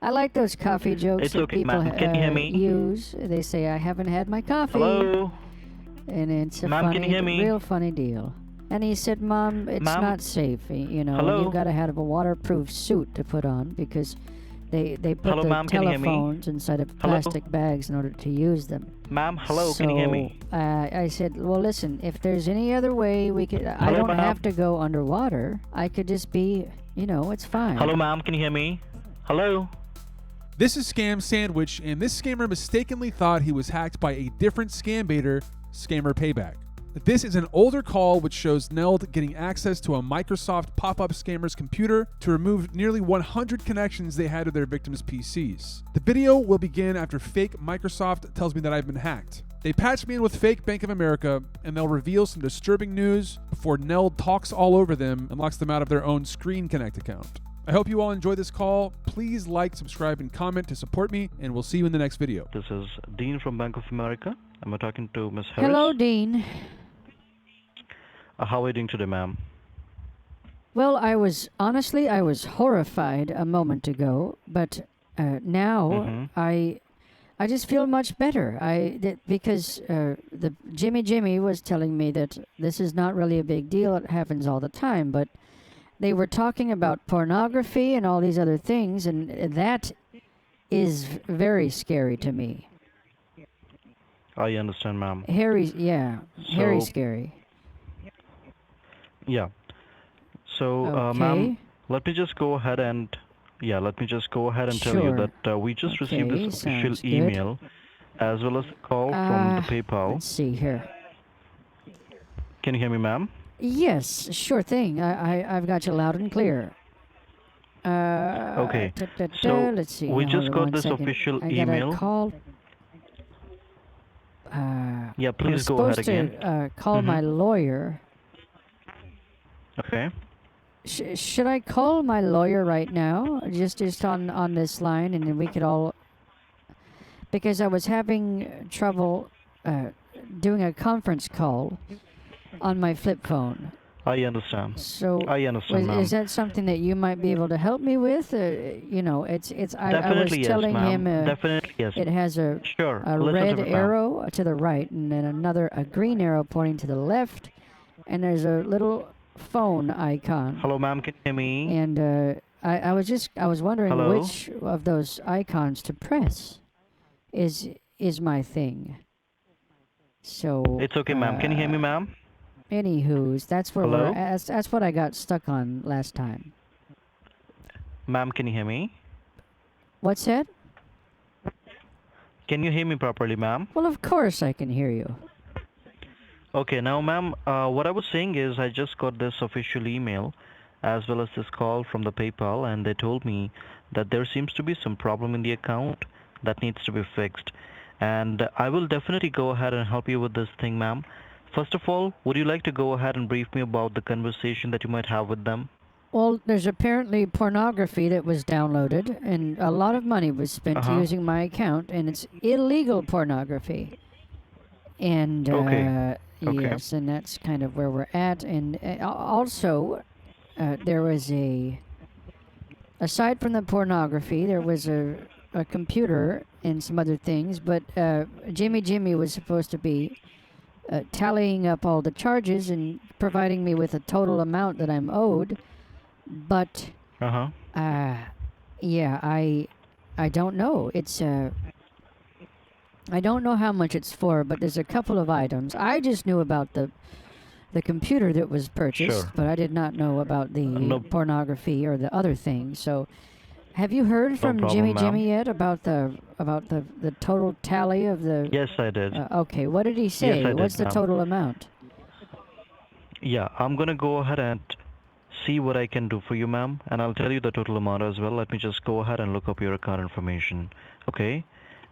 I like those coffee jokes It's that okay, people ma'am. Can you hear me? use. They say, I haven't had my coffee. Hello? And it's a Ma'am, can you hear me? real funny deal. And he said, Mom, it's Ma'am? not safe, you know, and you've Hello? got to have a waterproof suit to put on because they put Hello, the ma'am. Can you hear me? telephones inside of Hello? plastic bags in order to use them. Ma'am, hello. Can you hear So me? I said, well, listen, if there's any other way we could, I Hello, don't have ma'am. to go underwater. I could just be, you know, it's Hello, fine. ma'am. Can you hear me? Hello? This is Scam Sandwich, and this scammer mistakenly thought he was hacked by a different scambaiter, Scammer Payback. This is an older call which shows Neld getting access to a Microsoft pop-up scammer's computer to remove nearly 100 connections they had to their victims' PCs. The video will begin after fake Microsoft tells me that I've been hacked. They patch me in with fake Bank of America, and they'll reveal some disturbing news before Neld talks all over them and locks them out of their own Screen Connect account. I hope you all enjoy this call. Please like, subscribe, and comment to support me, and we'll see you in the next video. This is Dean from Bank of America. I'm talking to Miss Harris. Hello, Dean. How are you doing today, ma'am? Well, I was horrified a moment ago, but now I just feel much better. Because the Jimmy was telling me that this is not really a big deal. It happens all the time, but they were talking about pornography and all these other things, and that is very scary to me. I understand, ma'am. Very So- scary. Yeah. So, Okay. ma'am, let me just go ahead and tell you Sure. that we just received Okay, this official sounds good. email as well as a call from the PayPal. Let's see here. Can you hear me, ma'am? Yes, sure thing. I've got you loud and clear. Okay. Da-da-da, let's see. we Hold just on got one this second. official I got email. a call. Yeah, I please was go ahead supposed again. to call my lawyer. Okay. Should I call my lawyer right now? Just on this line, and then we could all. Because I was having trouble doing a conference call on my flip phone. I understand. So I understand, ma'am. is that something that you might be able to help me with? You know, I was Definitely yes, telling ma'am. him Definitely yes. it has a Sure. a Listen red to me, ma'am. arrow to the right, and then a green arrow pointing to the left, and there's a little phone icon. Hello, ma'am. Can you hear me? And I was wondering Hello? which of those icons to press is my thing. So It's okay, ma'am. Can you hear me, ma'am? Anywho's, that's where Hello? that's what I got stuck on last time. Ma'am, can you hear me? What's that? Can you hear me properly, ma'am? Well, of course I can hear you. Okay, now, ma'am, what I was saying is I just got this official email as well as this call from the PayPal, and they told me that there seems to be some problem in the account that needs to be fixed. And I will definitely go ahead and help you with this thing, ma'am. First of all, would you like to go ahead and brief me about the conversation that you might have with them? Well, there's apparently pornography that was downloaded, and a lot of money was spent Uh-huh. using my account, and it's illegal pornography. And Okay. Okay. yes, and that's kind of where we're at. And also, there was aside from the pornography, there was a computer and some other things, but Jimmy was supposed to be tallying up all the charges and providing me with a total amount that I'm owed. But Uh-huh. yeah, I don't know. It's I don't know how much it's for, but there's a couple of items. I just knew about the computer that was purchased, Sure. but I did not know about the No- pornography or the other things. So, have you heard from problem, ma'am. Jimmy yet about the total tally of the? Yes, I did. Okay, what did he say? Yes, I did, What's the ma'am. total amount? Yeah, I'm gonna go ahead and see what I can do for you, ma'am, and I'll tell you the total amount as well. Let me just go ahead and look up your account information. Okay?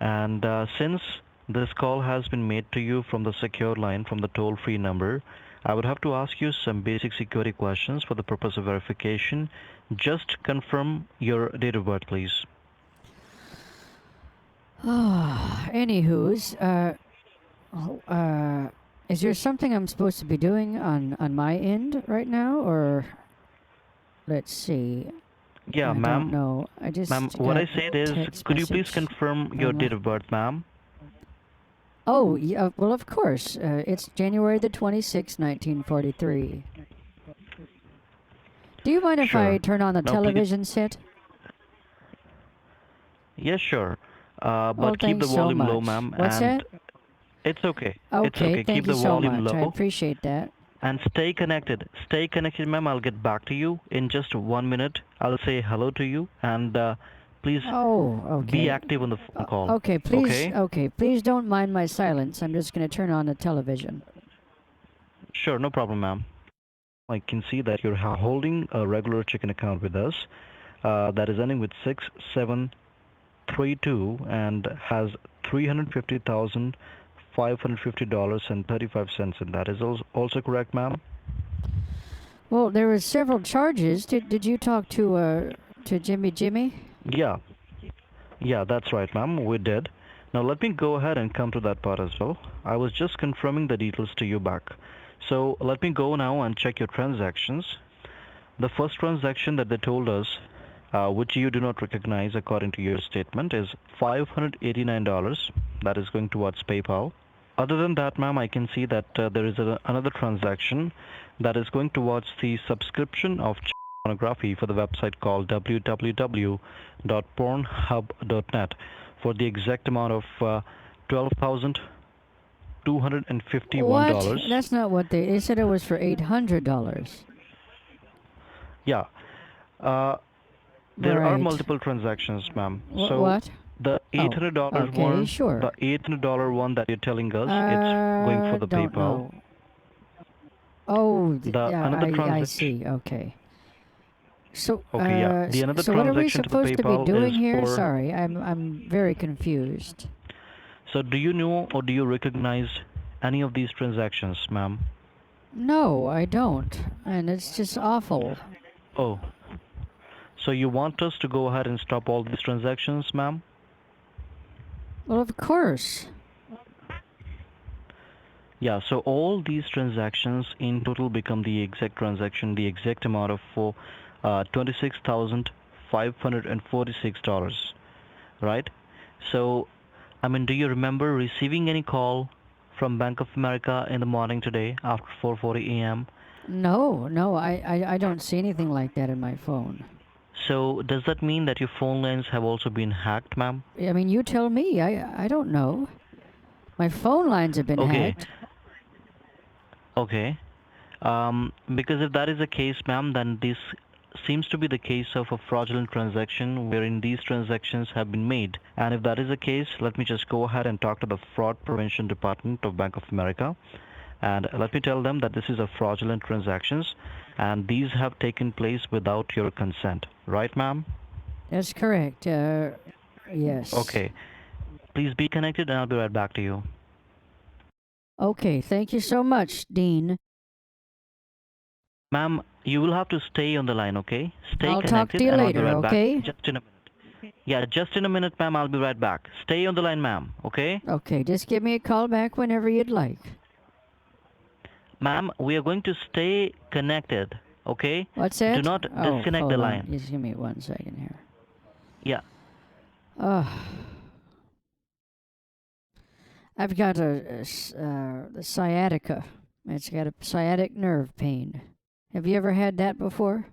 And since this call has been made to you from the secure line from the toll-free number, I would have to ask you some basic security questions for the purpose of verification. Just confirm your date of birth, please. Anywho's, is there something I'm supposed to be doing on my end right now, or let's see? Yeah, I don't ma'am. know. I Ma'am, just what got I said is, text could you please message confirm your from date of birth, ma'am? Oh, yeah, well, of course. It's January the 26th, 1943. Do you mind if I Sure. turn on the Now, please. television set? Yes, sure. Well, But keep the thanks so volume low, much. ma'am, What's and that? it's okay. It's Okay, okay. thank Keep you the so volume much. I low appreciate that. and stay connected. Stay connected, ma'am. I'll get back to you in just 1 minute. I'll say hello to you, and please Oh, be okay. active on the phone call. Okay? Okay, please don't mind my silence. I'm just going to turn on the television. Sure, no problem, ma'am. I can see that you're holding a regular checking account with us that is ending with 6732 and has $350,550.35 and that is also correct, ma'am? Well, there were several charges. Did you talk to Jimmy? Yeah, yeah, that's right, ma'am. We did. Now let me go ahead and come to that part as well. I was just confirming the details to you back. So let me go now and check your transactions. The first transaction that they told us, which you do not recognize according to your statement, is $589. That is going towards PayPal. Other than that, ma'am, I can see that there is another transaction that is going towards the subscription of pornography for the website called www.pornhub.net for the exact amount of What? $12,251. That's not what they said. It was for $800. Yeah. Uh, There are Right. multiple transactions, ma'am. So What? the Oh, $800 okay, one, sure. the $800 one that you're telling us, it's going for the Don't PayPal. know. Oh, The yeah, another I transaction, see. Okay. So, okay, yeah. The another so what are we transaction to the supposed to be PayPal is doing here? for. Sorry, I'm very confused. So do you know or do you recognize any of these transactions, ma'am? No, I don't, and it's just awful. Oh, so you want us to go ahead and stop all these transactions, ma'am? Well, of course. Yeah, so all these transactions in total become the exact transaction, the exact amount of for $26,546, right? So, I mean, do you remember receiving any call from Bank of America in the morning today after 4:40 a.m.? No, I don't see anything like that in my phone. So, does that mean that your phone lines have also been hacked, ma'am? I mean, you tell me. I don't know. My phone lines have been Okay, hacked. okay. Because if that is the case, ma'am, then this seems to be the case of a fraudulent transaction wherein these transactions have been made. And if that is the case, let me just go ahead and talk to the Fraud Prevention Department of Bank of America. And let me tell them that this is a fraudulent transactions and these have taken place without your consent. Right, ma'am? That's correct. Yes. Okay. Please be connected and I'll be right back to you. Okay, thank you so much, Dean. Ma'am, you will have to stay on the line, okay? Stay I'll talk connected to you and I'll be later, right back okay? just in a minute. Yeah, just in a minute, ma'am. I'll be right back. Stay on the line, ma'am. Okay? Okay, just give me a call back whenever you'd like. Ma'am, we are going to stay connected. Okay? What's Do that? not Oh, disconnect the hold on. line. Just give me 1 second here. Yeah. I've got a sciatica. It's got a sciatic nerve pain. Have you ever had that before?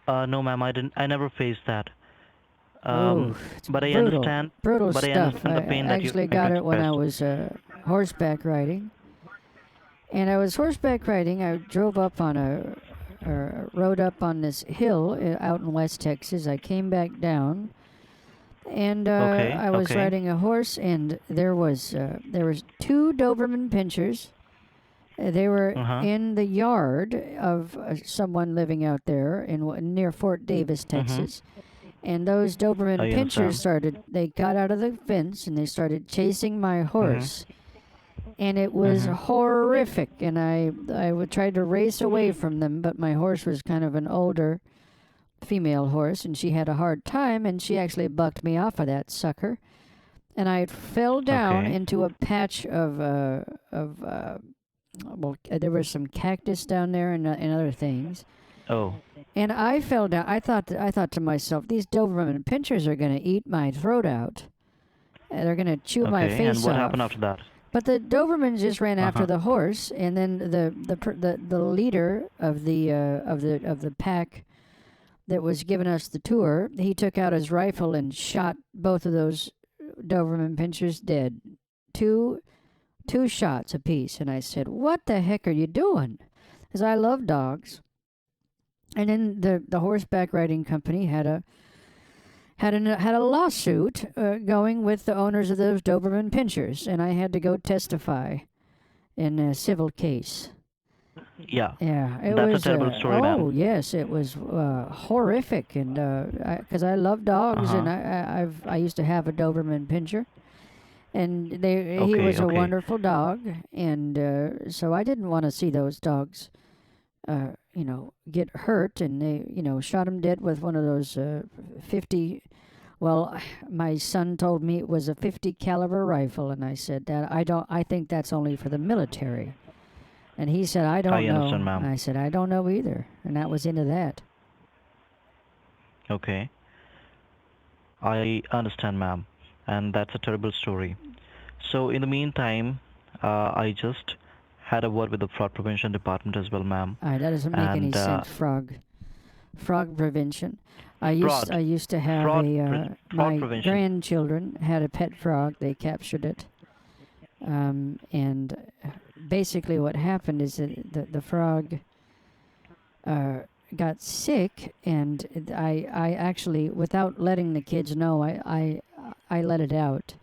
No, ma'am. I didn't. I never faced that. Oh, it's But I brutal. understand. Brutal But I stuff. understand I the pain that you actually are got going to it when face. I was horseback riding. And I was horseback riding. I drove up on rode up on this hill out in West Texas. I came back down, and Okay. I was Okay. riding a horse, and there was two Doberman pinschers. They were Uh huh. in the yard of someone living out there near Fort Davis, Mhm. Texas. And those Doberman I pinschers understand. they got out of the fence and they started chasing my Mhm. horse. And it was Mhm. horrific. And I would try to race away from them, but my horse was kind of an older female horse, and she had a hard time, and she actually bucked me off of that sucker. And I fell down Okay. into a patch of well, there was some cactus down there and other things. Oh, and I fell down. I thought to myself, these Doberman pinchers are going to eat my throat out. They're going to chew my okay. And face what off. happened after that? But the Doberman just ran after Uh-huh. the horse, and then the leader of the pack that was giving us the tour, he took out his rifle and shot both of those Doberman pinchers dead. Two shots apiece, and I said, "What the heck are you doing?" Because I love dogs. And then the horseback riding company had a lawsuit going with the owners of those Doberman pinchers, and I had to go testify in a civil case. Yeah, Yeah, it that's a was. terrible story, Oh ma'am. yes, it was horrific, and because I love dogs, and Uh-huh. I used to have a Doberman pinscher, and he Okay, was a okay. wonderful dog, and so I didn't want to see those dogs, get hurt, and they shot him dead with one of those 50. Well, my son told me it was a 50 caliber rifle, and I said that I think that's only for the military. And he said, I I don't understand, know. ma'am. I said, I don't know either. And that was into that. Okay. I understand, ma'am. And that's a terrible story. So in the meantime, I just had a word with the fraud prevention department as well, ma'am. That doesn't make any And sense, frog prevention. I fraud, used to have fraud my prevention. grandchildren had a pet frog. They captured it. And basically what happened is that the frog got sick, and I actually, without letting the kids know, I let it out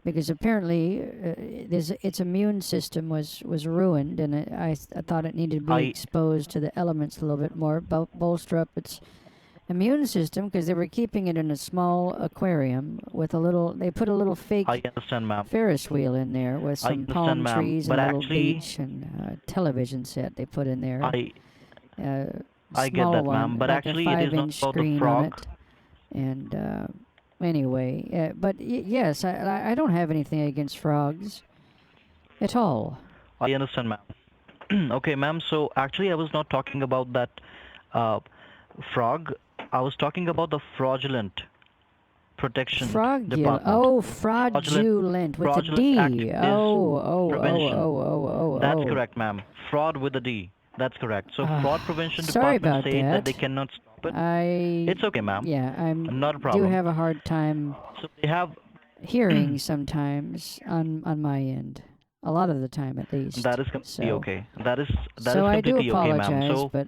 because apparently its immune system was ruined, and I thought it needed to be I exposed to the elements a little bit more, bolster up its immune system, because they were keeping it in a small aquarium with they put a little I fake understand, ma'am. Ferris wheel in there with I some understand, palm ma'am. trees and But a little actually, beach and a television set they put in there. I A I get small that, ma'am. one, But like a actually, it is not 5-inch about the screen on frog. it. And anyway, but yes, I don't have anything against frogs at all. I understand, ma'am. Okay, ma'am. So actually, I was not talking about that uh, frog. I was talking about the fraudulent protection Fraudulent. department. Oh, Fraudulent, fraudulent with a fraudulent D. activities prevention. That's Oh. correct, ma'am. Fraud with a D. That's correct. So fraud prevention Sorry department about said that they that. cannot stop it. I It's okay, ma'am. Yeah, Not a do problem. have a hard time So they have hearing sometimes on my end. A lot of the time, at least. that is completely So okay. That is so I do completely okay, ma'am. apologize, So but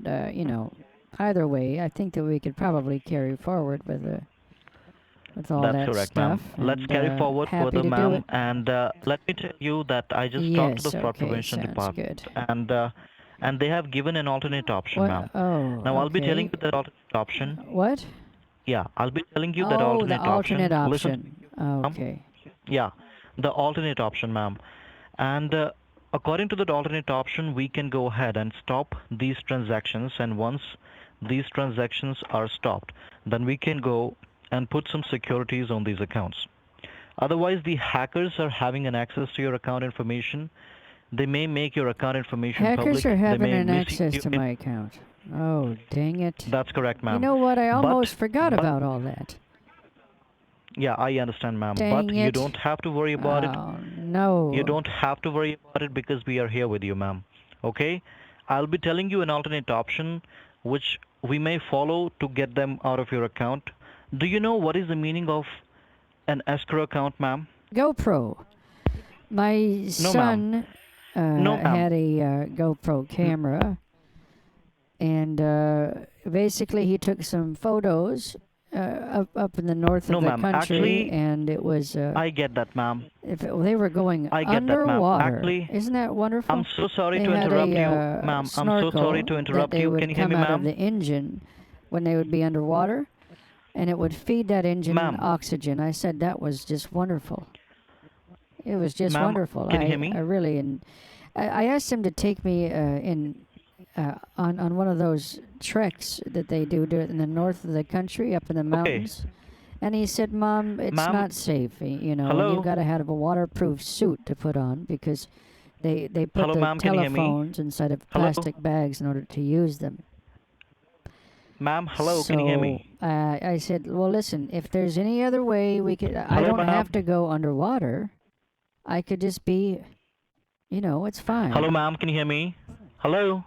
either way, I think that we could probably carry forward with all that's that correct, stuff, ma'am. Let's and carry forward happy further, to do it. ma'am. And let me tell you that I just talked to the Yes, fraud okay, prevention sounds department, good. and they have given an alternate option, What? ma'am. Oh, Now I'll be telling okay. you that alternate option. What? Yeah, I'll be telling you that Oh, the alternate alternate option. Listen to option. me, ma'am. Okay. Yeah, the alternate option, ma'am. And according to that alternate option, we can go ahead and stop these transactions. And once these transactions are stopped, then we can go and put some securities on these accounts. Otherwise, the hackers are having an access to your account information. They may make your account information Hackers are public. They having may an misuse access your to my account. Oh, dang it. That's correct, You ma'am. know what? I But, almost forgot but, about all that. yeah, I understand, ma'am. But Dang you it. don't have to worry about it. Oh, You no. don't have to worry about it because we are here with you, ma'am. Okay? I'll be telling you an alternate option which we may follow to get them out of your account. Do you know what is the meaning of an escrow account, ma'am? GoPro. My No, ma'am. son No, ma'am. had a GoPro N- camera, and basically he took some photos up in the north No, of the ma'am. country, Actually, and it was I get that, ma'am. they were going I get that, ma'am. underwater. Actually, Isn't that I'm wonderful? so sorry They to had interrupt you, a ma'am. I'm so sorry snorkel to that interrupt they you. Can would you hear come me, out of ma'am? the engine when they would be underwater, and it would feed that engine Ma'am, oxygen. I said that was just wonderful. It was just ma'am, wonderful. can you hear I me? really, and I asked him to take me on one of those treks that they do in the north of the country, up in the Okay. mountains. And he said, "Mom, it's Ma'am, not safe, and you've hello? got to have a waterproof suit to put on because they put Hello, the ma'am, can you hear me? telephones inside of Hello? plastic bags in order to use them." Ma'am, hello, can you hear me? So I said, well, listen, if there's any other way we could, I Hello, don't ma'am. have to go underwater. I could just be, it's fine. Hello, ma'am, can you hear me? Hello?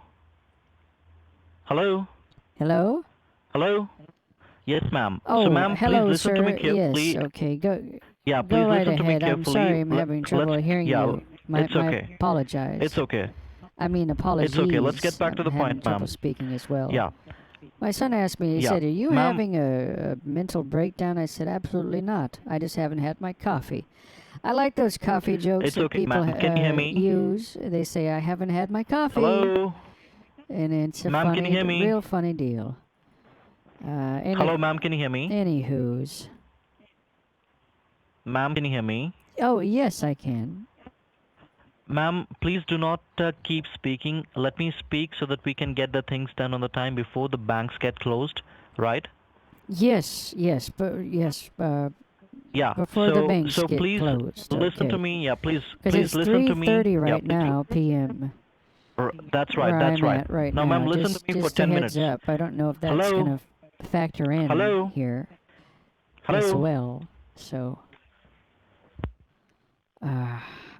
Hello? Hello? Hello? Yes, ma'am. So, Oh, ma'am, please hello, listen to me sir. Yes, carefully. okay. Go Yeah, go please right listen to me ahead. I'm carefully. sorry I'm having trouble hearing yeah, you. it's My okay. apologize. It's okay. I mean, apologies. It's okay. Let's get back to I'm the having point, trouble ma'am. speaking as well. Yeah, My son asked me, he yeah. said, are you Ma'am, having a mental breakdown? I said, absolutely not. I just haven't had my coffee. I like those coffee jokes it's that okay, people ma'am. Can you hear me? use. They say, I haven't had my coffee. Hello? And it's a Ma'am, can you hear me? real funny deal. Hello, ma'am, can you hear me? Anywho's. Ma'am, can you hear me? Oh, yes, I can. Ma'am, please do not keep speaking. Let me speak so that we can get the things done on the time before the banks get closed, right? Yes, yes, Yeah. before the So banks so get please closed. listen to Okay. me. Yeah, please Because please it's listen to me. 3:30 Yeah, right please. now, p.m. That's right. Where That's I'm right. at right Now, now. ma'am, listen to me for Just a 10 heads minutes. up. I don't know if that's Hello? gonna factor in Hello? here as Hello? well. So,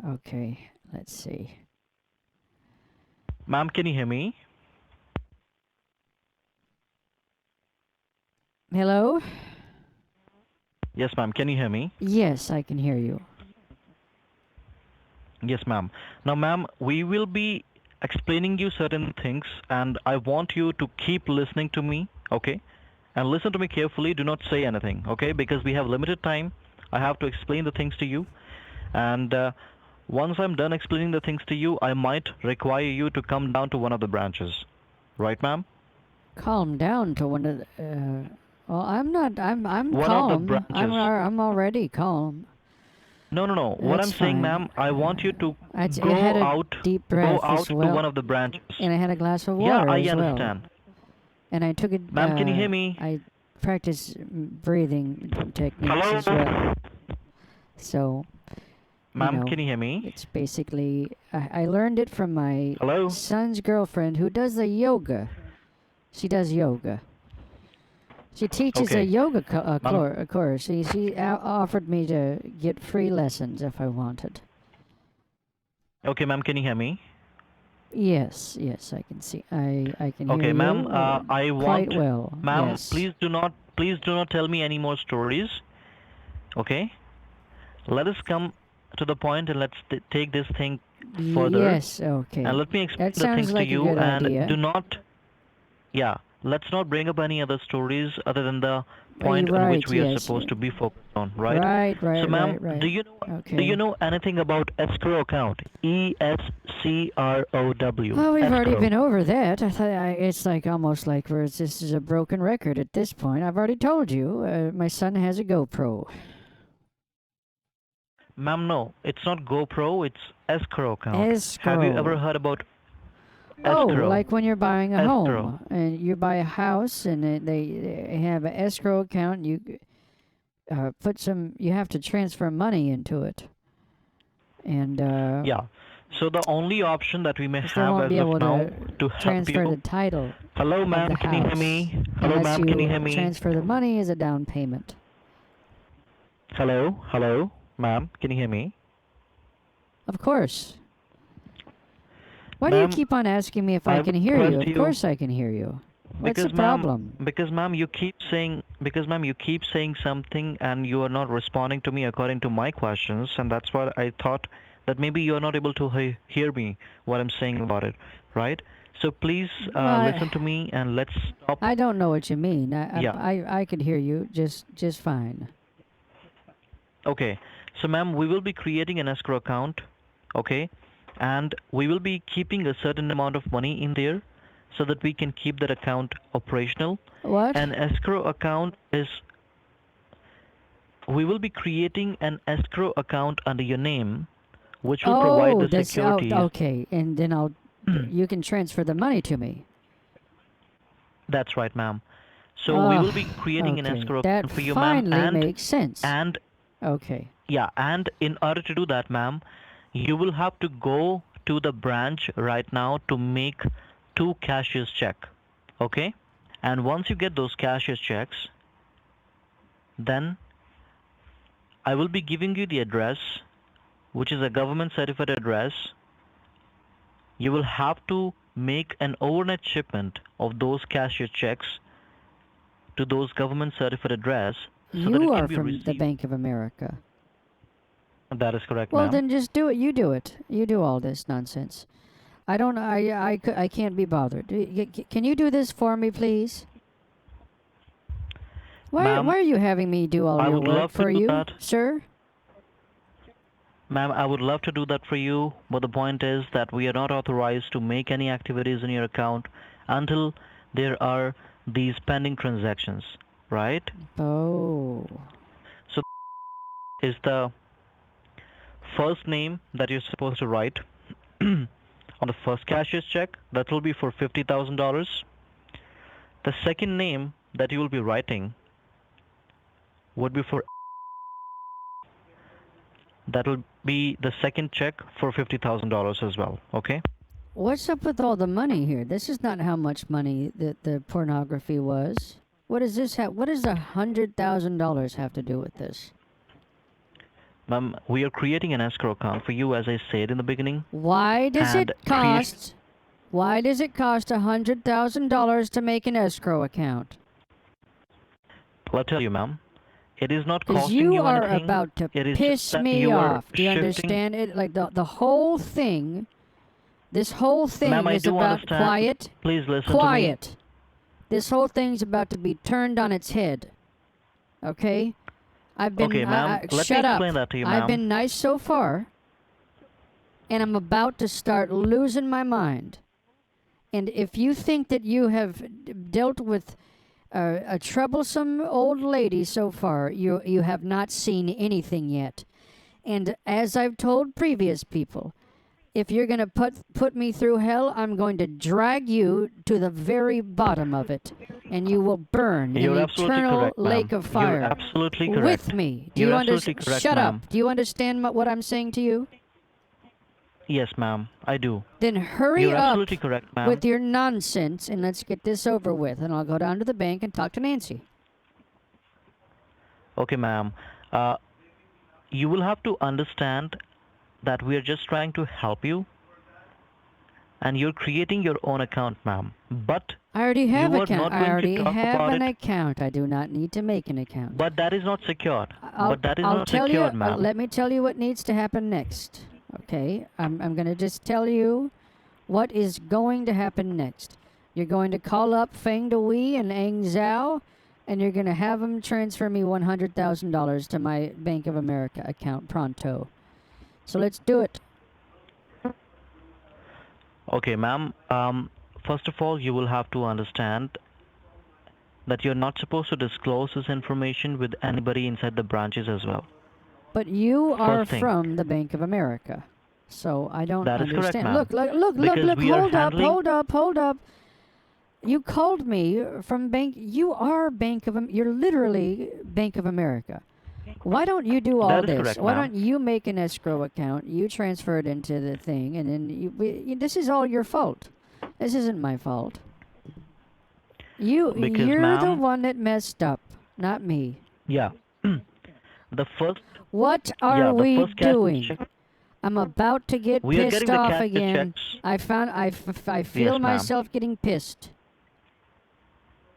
okay. Let's see. Ma'am, can you hear me? Hello? Yes, ma'am. Can you hear me? Yes, I can hear you. Yes, ma'am. Now, ma'am, we will be explaining you certain things, and I want you to keep listening to me, okay? And listen to me carefully. Do not say anything, okay? Because we have limited time. I have to explain the things to you, and once I'm done explaining the things to you, I might require you to come down to one of the branches, right, ma'am? Calm down to one of the. Well, I'm not. I'm One of the calm. branches. I'm already calm. No, no, no. What That's I'm saying, fine. ma'am, I want you to I had a deep breath as to well, one of the branches. and I had a glass of Yeah, water I as well. understand. And I took it. Ma'am, can you hear me? I practice breathing techniques Hello? as well. So, Ma'am, can you hear me? it's basically I learned it from my Hello? son's girlfriend who does the yoga. She does yoga. She teaches a Okay. yoga Ma'am, course. She offered me to get free lessons if I wanted. okay, ma'am, can you hear me? Yes, I can see. I can hear Okay, ma'am, you I quite want, well. ma'am, Yes. please do not tell me any more stories, okay? Let us come to the point and let's take this thing further. Yes, okay. And let me explain That the sounds things like to a you good and idea. yeah, let's not bring up any other stories other than the point on Right, which we are yes. supposed to be focused on, right? So, Right, ma'am, right. do you Okay. know anything about escrow account? ESCROW. Well, we've already Escrow. been over that. I thought it's like almost like this is a broken record at this point. I've already told you. My son has a GoPro. Ma'am, no, it's not GoPro, it's escrow account. Have you ever Escrow. heard about Oh, escrow? like when you're buying a Escrow. home and you buy a house and they have an escrow account. You you have to transfer money into it. And Yeah. So the only option that we may 'cause they have won't as be of able now to to help transfer the you. title Hello, of ma'am, the can you hear house me? Hello, unless ma'am, can you you hear me? transfer the money as a down payment. Hello, ma'am, can you hear me? Of course. Why do you Ma'am, keep on asking me if I I would can hear you? request Of you course I can hear you. What's the because ma'am, problem? you keep saying something and you are not responding to me according to my questions, and that's why I thought that maybe you are not able to hear me what I'm saying about it, right? So please Well, listen to me and let's stop. I don't know what you mean. Yeah. I could hear you just fine. Okay. So, ma'am, we will be creating an escrow account, okay? And we will be keeping a certain amount of money in there so that we can keep that account operational. What? An escrow account is, we will be creating an escrow account under your name, which will provide Oh, the that's securities. okay. And then you can transfer the money to me. That's right, ma'am. So we will be Oh, creating an okay. escrow That account for you, ma'am, finally makes sense. and Okay. yeah, and in order to do that, ma'am, you will have to go to the branch right now to make two cashier's check, okay? And once you get those cashier's checks, then I will be giving you the address, which is a government certified address. You will have to make an overnight shipment of those cashier checks to those government certified address so that it You can are be from the received. Bank of America. That is correct, Well, ma'am. then just do it. You do it. You do all this nonsense. I don't. I can't be bothered. Can you do this for me, please? Ma'am, Why are you having me do all I your would work love to for do you, that. sir? Ma'am, I would love to do that for you, but the point is that we are not authorized to make any activities in your account until there are these pending transactions, right? Oh. So is the first name that you're supposed to write on the first cashier's check. That will be for $50,000. The second name that you will be writing would be for that will be the second check for $50,000 as well. Okay. What's up with all the money here? This is not how much money the pornography was. What does this have? What does $100,000 have to do with this? Ma'am, we are creating an escrow account for you, as I said in the beginning. Why does And it cost? Why does it cost $100,000 to make an escrow account? I'll tell you, ma'am. It is not Because costing you are anything. about to It is piss just that me you are off. Do you shifting. understand it? Like the whole thing. This whole thing Ma'am, I is do about understand. quiet. Please listen to me. Quiet. This whole thing's about to be turned on its head. Okay? I've been. Okay, ma'am. Let me shut up. explain that to you, I've ma'am. been nice so far, and I'm about to start losing my mind. And if you think that you have dealt with a troublesome old lady so far, you have not seen anything yet. And as I've told previous people, if you're going to put me through hell, I'm going to drag you to the very bottom of it, and you will burn in You're the absolutely eternal correct, ma'am. lake of fire You're absolutely correct. with me. Do You're you absolutely understand? correct, Shut ma'am. up. Do you understand what I'm saying to you? Yes, ma'am. I do. Then hurry You're up absolutely correct, ma'am. with your nonsense, and let's get this over with, and I'll go down to the bank and talk to Nancy. Okay, ma'am. You will have to understand that we are just trying to help you, and you're creating your own account, ma'am. But I already have you are account. not I going already to talk have about an it. account. I do not need to make an account. But that is not secured. I'll Not tell secured, you. ma'am. Let me tell you what needs to happen next. Okay, I'm gonna just tell you what is going to happen next. You're going to call up Feng Dewey and Ang Zhao, and you're gonna have them transfer me $100,000 to my Bank of America account pronto. So let's do it. Okay, ma'am. First of all, you will have to understand that you're not supposed to disclose this information with anybody inside the branches as well. But you are First thing. from the Bank of America, so I don't That is correct, understand. ma'am. Look! Because we are Hold up! You called me from bank. You are You're literally Bank of America. Why don't you do all That is this? correct, Why ma'am. don't you make an escrow account? You transfer it into the thing, and then this is all your fault. This isn't my fault. You're the ma'am- one that messed up, not me. Yeah. The first. What Yeah, are the we first cash doing? check- I'm about to get We are pissed getting the off cash again. checks. I feel Yes, ma'am. myself getting pissed.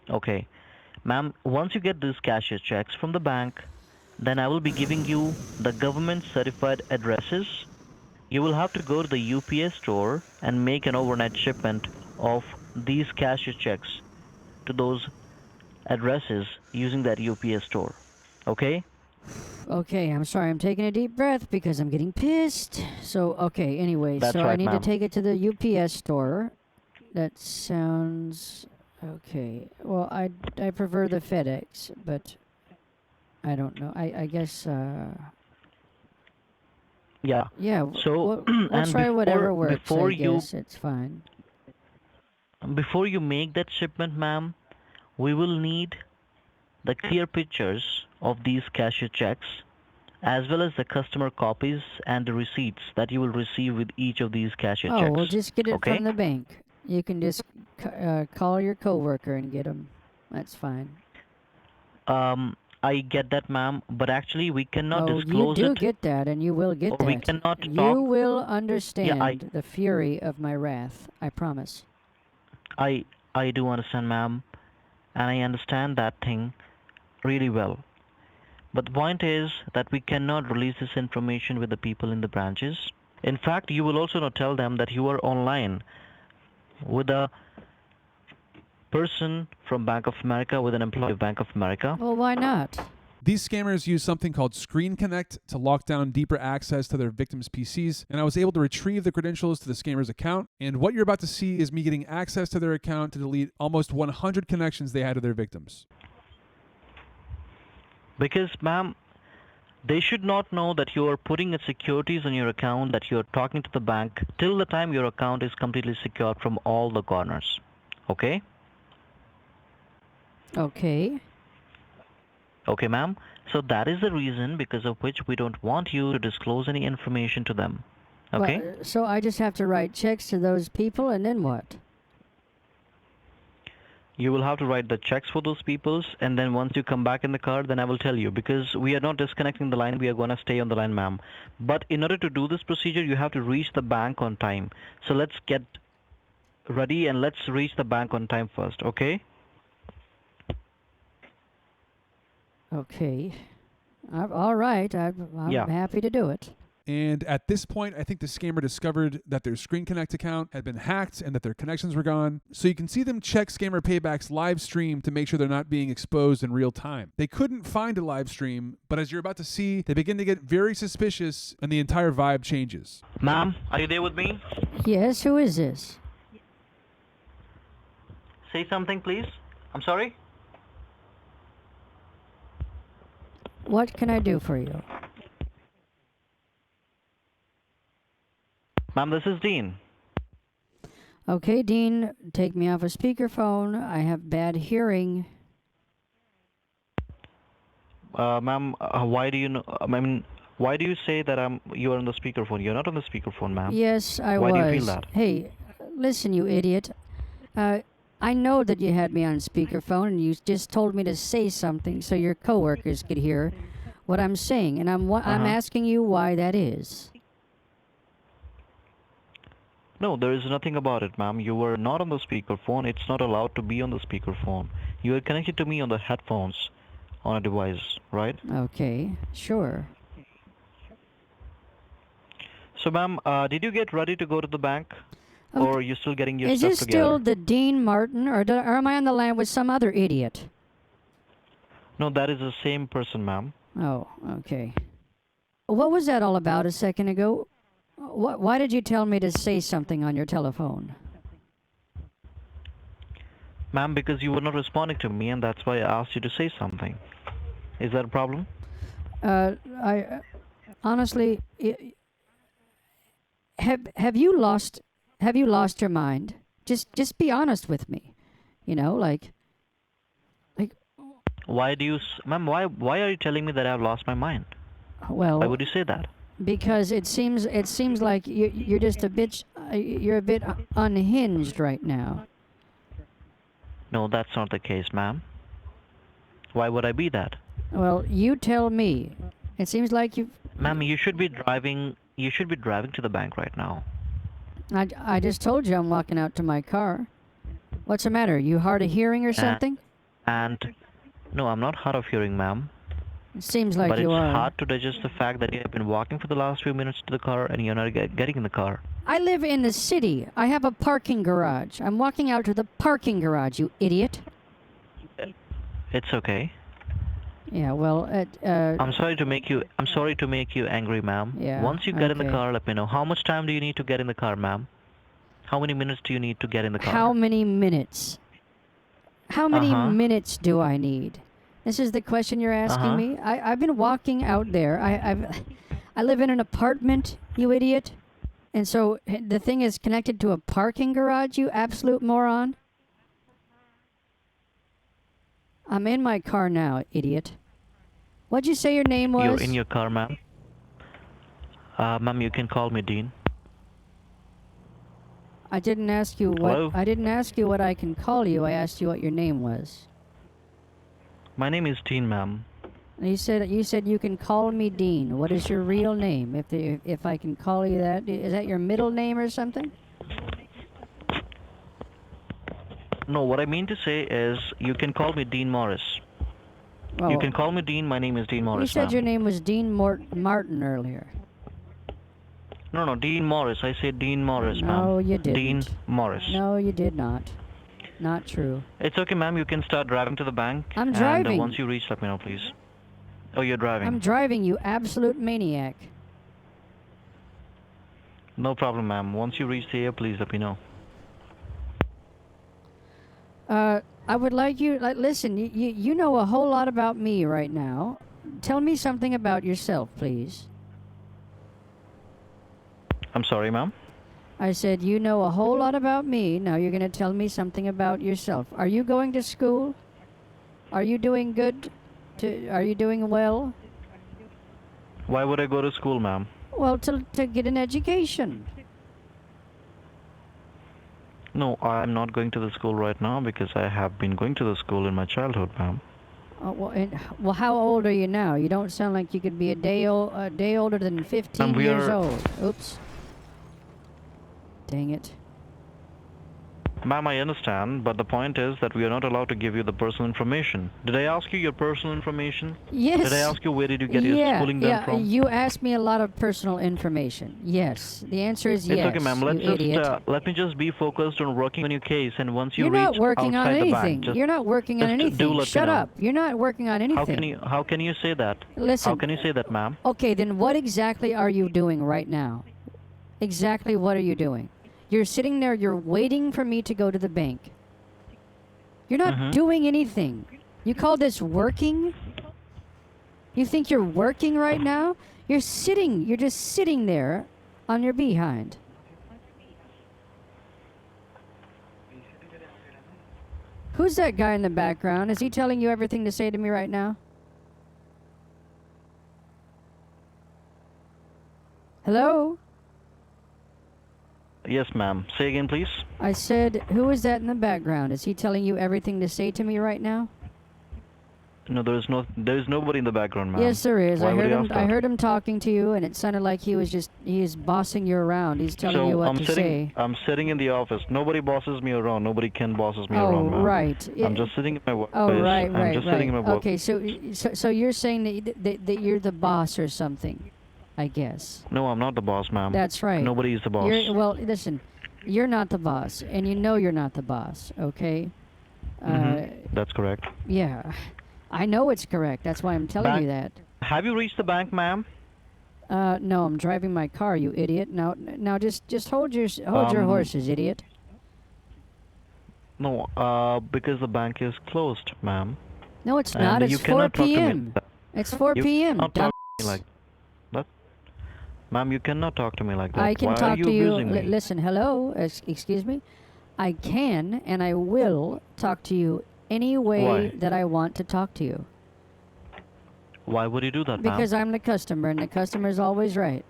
Okay. Ma'am, once you get these cashier checks from the bank, then I will be giving you the government certified addresses. You will have to go to the UPS store and make an overnight shipment of these cashier checks to those addresses using that UPS store. Okay? Okay, I'm sorry. I'm taking a deep breath because I'm getting pissed. So, okay, anyway, That's so I right, need to ma'am. take it to the UPS store. That sounds okay. Well, I prefer the FedEx, but I don't know. I guess Yeah. yeah. So, We'll and try whatever works. before I you guess it's fine. before you make that shipment, ma'am, we will need the clear pictures of these cashier checks as well as the customer copies and the receipts that you will receive with each of these cashier checks. Oh, we'll just get it Okay? from the bank. You can just call your coworker and get them. That's fine. I get that, ma'am, but actually we cannot Oh, you disclose do it, get that, and you will get or we that. cannot You talk. will Yeah, understand the fury of my wrath. I promise. I, I do understand, ma'am, and I understand that thing really well. But the point is that we cannot release this information with the people in the branches. In fact, you will also not tell them that you are online with a person from Bank of America, with an employee of Bank of America. Well, why not? These scammers use something called Screen Connect to lock down deeper access to their victims' PCs, and I was able to retrieve the credentials to the scammer's account. And what you're about to see is me getting access to their account to delete almost 100 connections they had to their victims. Because, ma'am, they should not know that you are putting securities on your account, that you are talking to the bank till the time your account is completely secured from all the corners. Okay? Okay. Okay, ma'am. So that is the reason because of which we don't want you to disclose any information to them. Okay? Well, so I just have to write checks to those people, and then what? You will have to write the checks for those peoples, and then once you come back in the car, then I will tell you, because we are not disconnecting the line, we are going to stay on the line, ma'am. But in order to do this procedure, you have to reach the bank on time. So let's get ready and let's reach the bank on time first, okay? Okay. All right. I'm Yeah. happy to do it. And at this point, I think the scammer discovered that their Screen Connect account had been hacked and that their connections were gone. So you can see them check Scammer Payback's live stream to make sure they're not being exposed in real time. They couldn't find a live stream, but as you're about to see, they begin to get very suspicious and the entire vibe changes. Ma'am, are you there with me? Yes, who is this? Say something, please. I'm sorry? What can I do for you? Ma'am, this is Dean. Okay, Dean, take me off a speakerphone. I have bad hearing. Ma'am, why do you know, why do you say that you are on the speakerphone? You're not on the speakerphone, ma'am. Yes, I Why was. do you feel that? Hey, listen, you idiot. I know that you had me on speakerphone, and you just told me to say something so your coworkers could hear what I'm saying, and I'm asking you why that is. No, there is nothing about it, ma'am. You were not on the speakerphone. It's not allowed to be on the speakerphone. You are connected to me on the headphones on a device, right? Okay, sure. So, ma'am, did you get ready to go to the bank? Oh, Or are you still getting your Is stuff this together? still the Dean Martin, or am I on the line with some other idiot? No, that is the same person, ma'am. Oh, okay. What was that all about a second ago? Why did you tell me to say something on your telephone? Ma'am, because you were not responding to me, and that's why I asked you to say something. Is that a problem? I honestly, have you lost your mind? Just be honest with me. You know, like. Why do you, ma'am? Why are you telling me that I've lost my mind? Well, Why would you say that? because it seems like you're just a bit you're a bit unhinged right now. No, that's not the case, ma'am. Why would I be that? Well, you tell me. It seems like you. Ma'am, you should be driving. You should be driving to the bank right now. I just told you I'm walking out to my car. What's the matter? You hard of hearing or something? And no, I'm not hard of hearing, ma'am. It seems like But you it's are. hard to digest the fact that you have been walking for the last few minutes to the car and you're not getting in the car. I live in the city. I have a parking garage. I'm walking out to the parking garage, you idiot. It's okay. Yeah, well, I'm sorry to make you angry, ma'am. Yeah, Once you get in the okay. car, let me know. How much time do you need to get in the car, ma'am? How many minutes do you need to get in the car? how many minutes? How many Uh-huh. minutes do I need? This is the question you're asking Uh-huh. me? I've been walking out there. I live in an apartment, you idiot. And so the thing is connected to a parking garage, you absolute moron. I'm in my car now, idiot. What'd you say your name was? You're in your car, ma'am. Ma'am, you can call me Dean. I didn't ask you what Hello? I didn't ask you what I can call you. I asked you what your name was. My name is Dean, ma'am. You said you can call me Dean. What is your real name? If I can call you that, is that your middle name or something? No, what I mean to say is you can call me Dean Morris. Well, You can call me Dean. My name is Dean you Morris, said ma'am. your name was Dean Martin earlier. No, Dean Morris. I said Dean Morris, ma'am. No, you didn't. Dean Morris. No, you did not. Not true. It's okay, ma'am. You can start driving to the bank. I'm And driving. once you reach, let me know, please. Oh, you're driving. I'm driving, you absolute maniac. No problem, ma'am. Once you reach the air, please let me know. I would like you, listen, you know a whole lot about me right now. Tell me something about yourself, please. I'm sorry, ma'am. I said, you know a whole lot about me. Now you're going to tell me something about yourself. Are you going to school? Are you doing good? Are you doing well? Why would I go to school, ma'am? Well, to get an education. No, I'm not going to the school right now because I have been going to the school in my childhood, ma'am. Well, how old are you now? You don't sound like you could be a day older than 15 years old. Oops. Dang it. Ma'am, I understand, but the point is that we are not allowed to give you the personal information. Did I ask you your personal information? Yes. Did I ask you where did you get your schooling done from? You asked me a lot of personal information. Yes. The answer is yes. It's okay, ma'am. Let me just be focused on working on your case, and once you You're reach not working on outside the anything. bank, just, You're not working on just do anything. let me Shut know. up. You're not working on anything. How can you say that? Listen. How can you say that, ma'am? Okay, then what exactly are you doing right now? Exactly what are you doing? You're sitting there, you're waiting for me to go to the bank. You're not doing anything. You call this working? You think you're working right now? You're just sitting there on your behind. Who's that guy in the background? Is he telling you everything to say to me right now? Hello? Yes, ma'am. Say again, please. I said, who is that in the background? Is he telling you everything to say to me right now? No, there is nobody in the background, ma'am. Yes, there is. Why would you ask I that? heard him talking to you, and it sounded like he is bossing you around. He's telling you what to say. I'm sitting in the office. Nobody bosses me around. Nobody can bosses me Oh, around, ma'am. right. I'm just sitting in my workplace. Oh, right. I'm just sitting in my work. Okay, so you're saying that you're the boss or something, I guess. No, I'm not the boss, ma'am. That's right. Nobody is the boss. Well, listen, you're not the boss, and you know you're not the boss, okay? That's correct. Yeah. I know it's correct. That's why I'm telling you that. Have you reached the bank, ma'am? No, I'm driving my car, you idiot. Now just hold your horses, idiot. No, because the bank is closed, ma'am. No, it's And not. you It's 4 cannot talk to me p.m. like that. It's 4 You p.m. cannot talk to dumbass. me like that. Ma'am, you cannot talk to me like that. I can Why talk are you to you. abusing me? Listen, hello. Excuse me. I can and I will talk to you any way Why? that I want to talk to you. Why would you do that, ma'am? Because I'm the customer, and the customer's always right.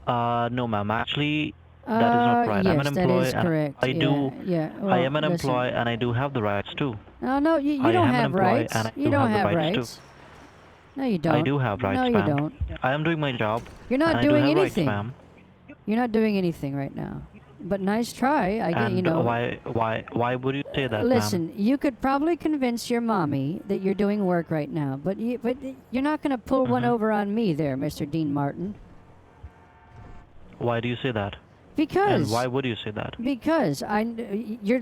No, ma'am. Actually, that is not right. Yes, I'm an employee. that is correct. I do. Yeah. Well, I am an listen. employee, and I do have the rights too. No, you I don't am an have employee, rights. and I You do don't have the have rights too. rights. No, you don't. I do have rights, No, you ma'am. don't. I am doing my job. You're not and I do doing have anything. rights, ma'am. You're not doing anything right now. But nice try. I get, And you know. why would you say that, Listen, ma'am? you could probably convince your mommy that you're doing work right now, but you're not going to pull one over on me there, Mr. Dean Martin. Why do you say that? Because And why would you say that? Because you're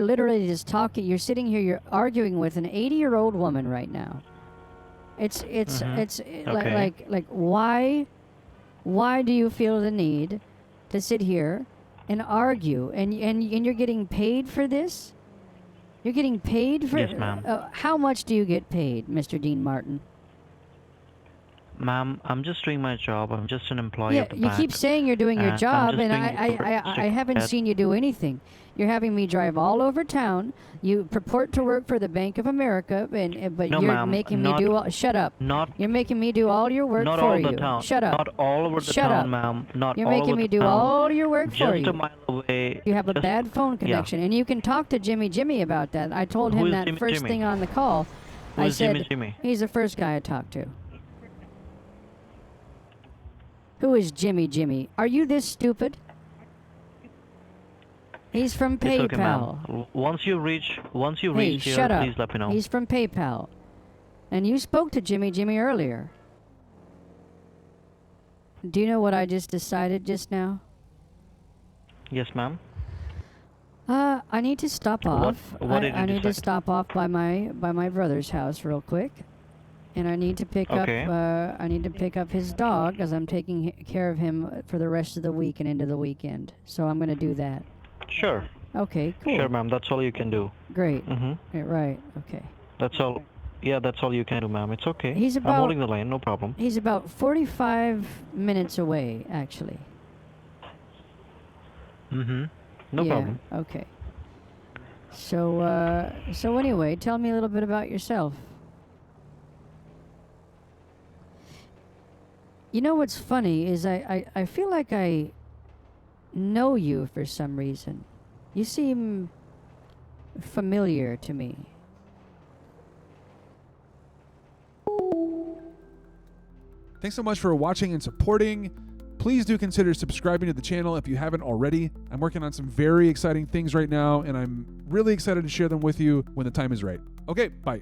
literally just talking. You're sitting here. You're arguing with an 80-year-old woman right now. It's Okay. like why do you feel the need to sit here and argue and you're getting paid for this? You're getting paid for Yes, ma'am. How much do you get paid, Mr. Dean Martin? Ma'am, I'm just doing my job. I'm just an employee Yeah, of the you bank. keep saying you're doing your I'm job, just and doing I haven't seen you do anything. You're having me drive all over town. You purport to work for the Bank of America, but No, you're ma'am, making me not do all. Shut up. not You're making me do all your work not for all the you. town. Shut up. Not all over the Shut town, up. ma'am. Not You're all making over me the do town. all your work for Just you. a mile away. You have a just, bad phone connection, and you can talk to Jimmy about that. I told Who him is that Jimmy first Jimmy? thing on the call. Who I is said Jimmy? he's the first guy I talked to. Who is Jimmy? Are you this stupid? He's from It's okay, PayPal. ma'am. Once you reach Hey, here, shut up. please let me know. He's from PayPal. And you spoke to Jimmy earlier. Do you know what I just decided just now? Yes, ma'am. I need to stop off. What did you I need to decide? stop off by my brother's house real quick. And I need to pick Okay. up his dog because I'm taking care of him for the rest of the week and into the weekend. So I'm going to do that. Sure. Okay, cool. Sure, ma'am. That's all you can do. Great. Mhm. Yeah, right. Okay. That's all. Yeah, that's all you can do, ma'am. It's okay. He's I'm about- holding the line. No problem. He's about 45 minutes away, actually. Mhm. No Yeah, problem. Okay. So anyway, tell me a little bit about yourself. You know what's funny is I feel like I know you for some reason. You seem familiar to me. Thanks so much for watching and supporting. Please do consider subscribing to the channel if you haven't already. I'm working on some very exciting things right now, and I'm really excited to share them with you when the time is right. Okay, bye.